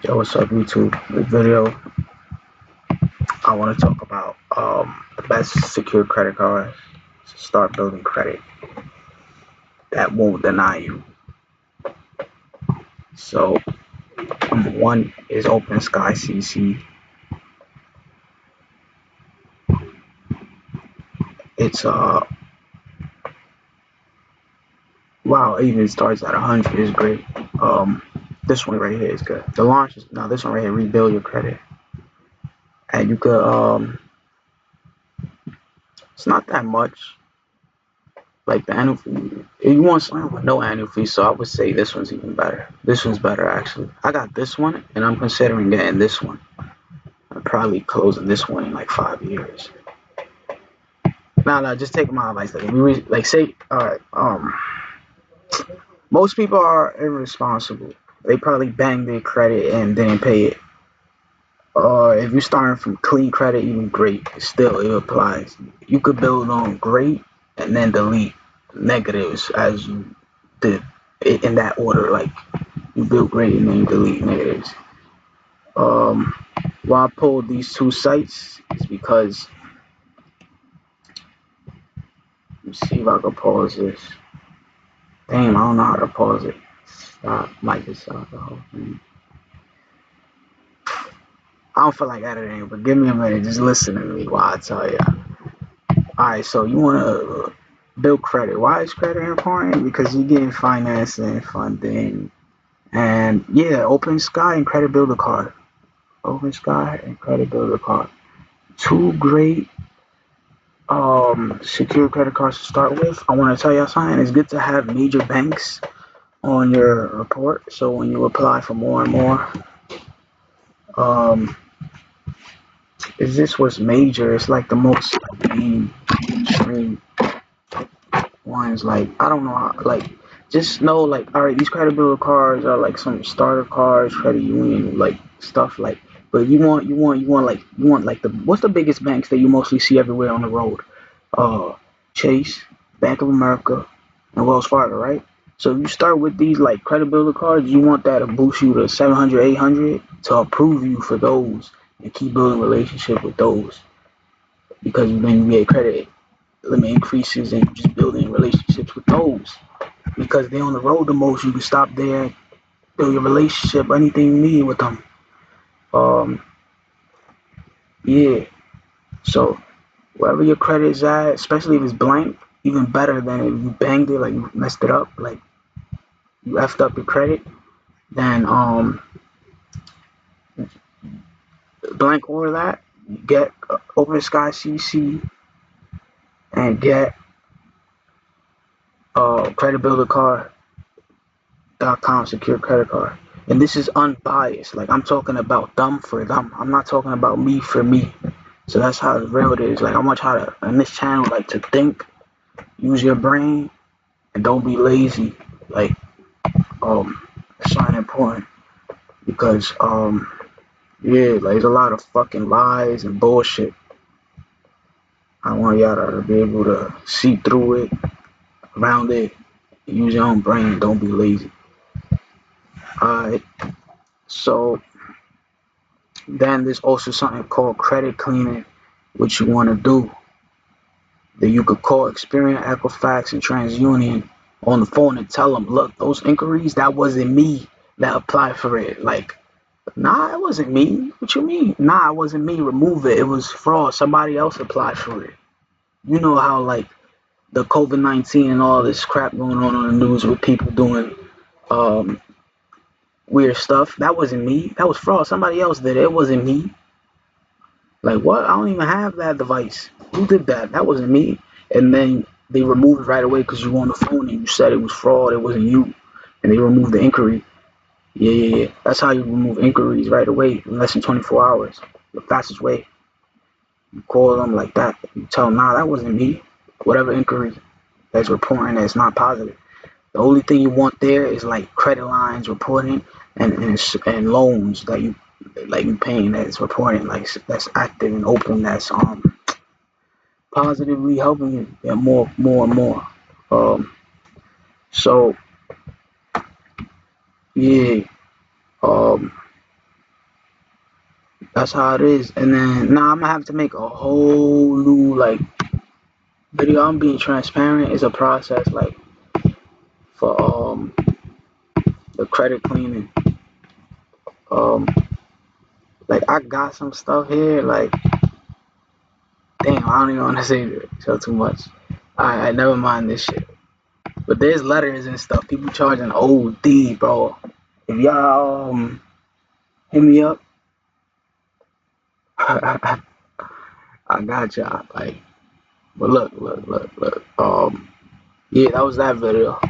Yo, what's up, YouTube? This video, I want to talk about the best secured credit cards to start building credit that won't deny you. So, number one is Open Sky CC. It's wow, it even starts at 100 is great. This one right here is good. The launch is now this one right here, rebuild your credit, and you could it's not that much. Like the annual fee, if you want something with no annual fee, so I would say this one's even better. This one's better actually. I got this one, and I'm considering getting this one. I'm probably closing this one in like 5 years. No, just take my advice. Like, if you like say, all right, most people are irresponsible. They probably banged their credit and didn't pay it. Or if you're starting from clean credit, even great, still it applies. You could build on great and then delete negatives as you did in that order. Like you build great and then you delete negatives. Um, why I pulled these two sites is because let me see if I can pause this. Damn, I don't know how to pause it. Stop. Might just stop the whole thing. I don't feel like editing, but give me a minute. Just listen to me while I tell you. Alright, so you want to build credit. Why is credit important? Because you're getting financing, funding, and yeah, Open Sky and Credit Builder Card. Open Sky and Credit Builder Card. Two great secure credit cards to start with. I want to tell y'all something. It's good to have major banks on your report, so when you apply for more and more, um, is this what's major? It's like the most mainstream ones. Like I don't know how, like just know like all right, these credit builder cards are like some starter cards, credit union like stuff like. But you want like the what's the biggest banks that you mostly see everywhere on the road? Uh, Chase, Bank of America, and Wells Fargo, right? So if you start with these like credit builder cards, you want that to boost you to 700, 800 to approve you for those and keep building relationship with those because then you get credit limit increases and you just building relationships with those because they're on the road the most. You can stop there, build your relationship, anything you need with them. Um, yeah. So wherever your credit is at, especially if it's blank, even better than if you banged it, like you messed it up, like you effed up your credit. Then blank over that, get Open Sky CC and get Credit Builder Card.com secure credit card. And this is unbiased. Like I'm talking about them for them. I'm not talking about me for me. So that's how real it is. Like I want y'all to on this channel like to think, use your brain, and don't be lazy. Like it's not important because yeah, like there's a lot of fucking lies and bullshit. I want y'all to be able to see through it, around it, use your own brain. Don't be lazy. Alright, so then there's also something called credit cleaning, which you want to do. That you could call Experian, Equifax, and TransUnion on the phone and tell them, look, those inquiries, that wasn't me that applied for it. Like, nah, it wasn't me. What you mean? Nah, it wasn't me. Remove it. It was fraud. Somebody else applied for it. You know how, like, the COVID-19 and all this crap going on the news with people doing um, weird stuff. That wasn't me. That was fraud. Somebody else did it. It wasn't me. Like, what? I don't even have that device. Who did that? That wasn't me. And then they removed it right away because you were on the phone and you said it was fraud. It wasn't you. And they removed the inquiry. Yeah, yeah, yeah. That's how you remove inquiries right away in less than 24 hours. The fastest way. You call them like that. You tell them, nah, that wasn't me. Whatever inquiry that's reporting that's not positive. The only thing you want there is like credit lines reporting and loans that you like you paying that's reporting like that's active and open that's positively helping you get more and more. Um, so yeah, um, That's how it is. And then now I'm gonna have to make a whole new like video. I'm being transparent. It's a process like for the credit cleaning. Um like I got some stuff here, like damn, I don't even wanna say it so too much. I never mind this shit. But there's letters and stuff. People charging OD, bro. If y'all hit me up, I got y'all. Like, but look. Yeah, that was that video.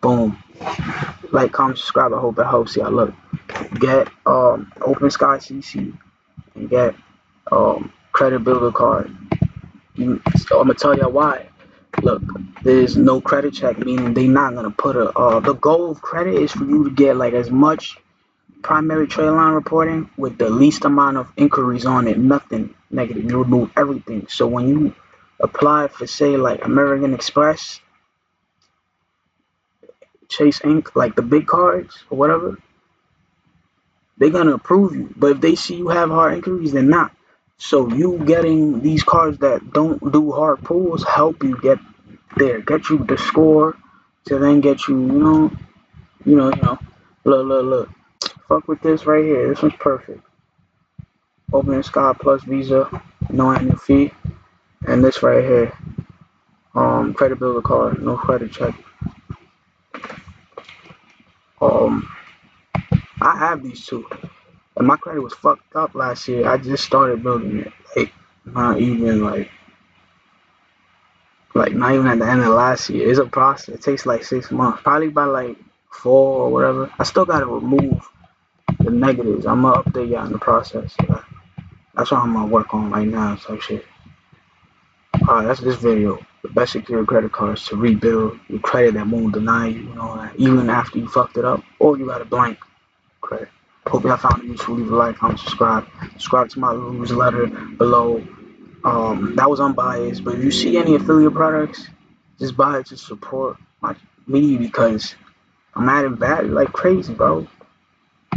Boom. Like, comment, subscribe. I hope it helps y'all. Look, get Open Sky CC and get credit builder card. So I'm gonna tell y'all why. Look, there's no credit check, meaning they not gonna put a. The goal of credit is for you to get like as much primary trade line reporting with the least amount of inquiries on it. Nothing negative. You remove everything. So when you apply for say like American Express, Chase Inc., like the big cards or whatever, they're gonna approve you. But if they see you have hard inquiries, they're not. So you getting these cards that don't do hard pulls help you get there, get you the score to then get you, you know. Look. Fuck with this right here. This one's perfect. Open Sky Plus Visa, no annual fee, and this right here, credit builder card, no credit check. Um, I have these two, and my credit was fucked up last year. I just started building it, like not even like not even at the end of last year. It's a process. It takes like 6 months, probably by like 4 or whatever. I still gotta remove the negatives. I'm gonna update y'all in the process. So that's what I'm gonna work on right now. So shit. That's this video. The best secured credit cards to rebuild your credit that won't deny you, even after you fucked it up, or you got a blank credit. Hope y'all found it useful. Leave a like, comment, subscribe. Subscribe to my newsletter below. That was unbiased, but if you see any affiliate products, just buy it to support me because I'm adding value like crazy, bro.